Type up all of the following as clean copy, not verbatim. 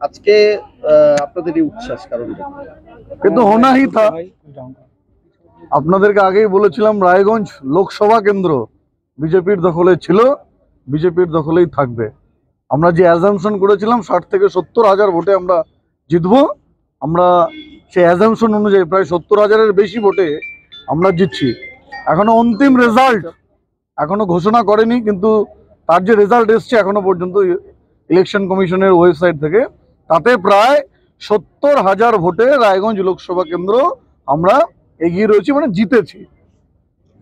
আজকে আপনাদের এই উচ্ছ্বাস কারণটা কিন্তু হোনাই থা। আপনাদেরকে আগেই বলেছিলাম রায়গঞ্জ লোকসভা কেন্দ্র বিজেপির দখলে ছিল, বিজেপির দখলেই থাকবে। আমরা যে অ্যাজাম্পশন করেছিলাম 60 থেকে 70 হাজার ভোটে আমরা জিতবো, আমরা সেই অ্যাজাম্পশন অনুযায়ী প্রায় 70 হাজারের বেশি ভোটে আমরা জিতছি। এখনো অন্তিম রেজাল্ট এখনো ঘোষণা করেনি, কিন্তু তার যে রেজাল্ট এসছে এখনো পর্যন্ত ইলেকশন কমিশনের ওয়েবসাইট থেকে, তাতে প্রায় 70 হাজার ভোটে রায়গঞ্জ লোকসভা কেন্দ্র আমরা এগিয়ে রয়েছি, মানে জিতেছি।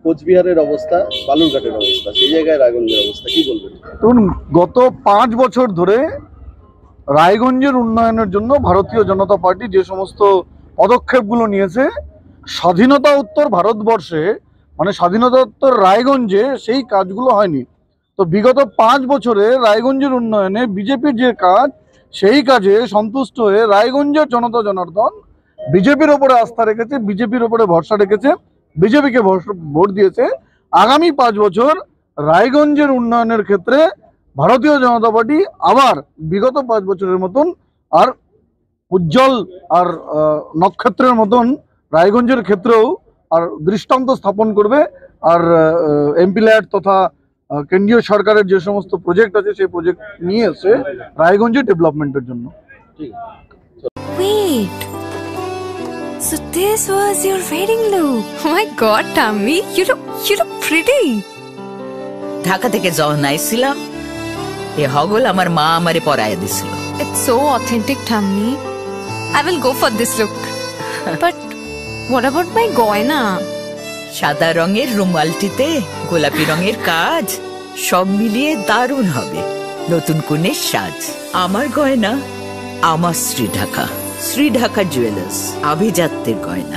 কোচবিহারের অবস্থা, বালুরঘাটের অবস্থা, সেই জায়গায় রায়গঞ্জের অবস্থা কি বলবেন? দেখুন, গত 5 বছর ধরে রায়গঞ্জের উন্নয়নের জন্য ভারতীয় জনতা পার্টি যে সমস্ত পদক্ষেপগুলো নিয়েছে, স্বাধীনতা উত্তর ভারতবর্ষে মানে স্বাধীনতোত্তর রায়গঞ্জে সেই কাজগুলো হয়নি। তো বিগত 5 বছরে রায়গঞ্জের উন্নয়নে বিজেপির যে কাজ, সেই কাজে সন্তুষ্ট হয়ে রায়গঞ্জের জনতা জনার্দন বিজেপির ওপরে আস্থা রেখেছে, বিজেপির ওপরে ভরসা রেখেছে, বিজেপিকে ভোট দিয়েছে। আগামী 5 বছর রায়গঞ্জের উন্নয়নের ক্ষেত্রে ভারতীয় জনতা পার্টি আবার বিগত 5 বছরের মতন আর উজ্জ্বল আর নক্ষত্রের মতন রায়গঞ্জের ক্ষেত্রেও আর দৃষ্টান্ত স্থাপন করবে। আর এমপি ল্যাড তথা কেন্দ্রীয় সরকারের যে সমস্ত প্রজেক্ট আছে সেই প্রজেক্ট নিয়ে এসে রায়গঞ্জের ডেভেলপমেন্টের জন্য। Wait, so this was your wedding look? Oh my God, Tammy, you look pretty. Dhaka থেকে যখন আইছিলাম এ হগল আমার মা আমারে পরায় দিছিল। It's so authentic, Tammy. I will go for this look. But what about my goina? সাদা রঙের রুমালটিতে গোলাপি রঙের কাজ, সব মিলিয়ে দারুণ হবে নতুন কনের সাজ। আমার গয়না আমার শ্রী ঢাকা জুয়েলার্স, আভিজাত্যের গয়না।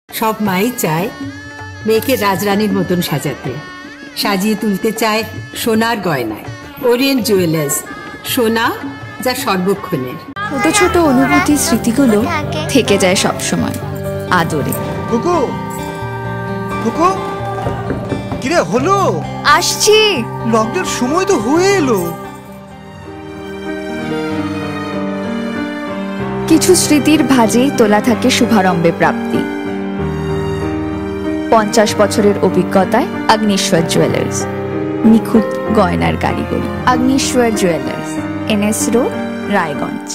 সব মাই চায় মেয়েকে রাজরানীর মতন সাজাতে, সাজিয়ে তুলতে চায় সোনার গয়নায়। ওরিয়েন্ট জুয়েলার্স, সোনা যা সর্বক্ষণের। ছোট ছোট অনুভূতি, স্মৃতিগুলো থেকে যায় সব সময় আদরে। কুকু কুকু কিরে হলো? আসছি, লকডাউন সময় তো হয়ে এলো। কিছু স্মৃতির ভাজেই তোলা থাকে শুভারম্ভে প্রাপ্তি। 50 বছরের অভিজ্ঞতায় আগ্নেশ্বর জুয়েলার্স, নিখুঁত গয়নার কারিগরি। Agneshwar jewellers, NS road, Raiganj.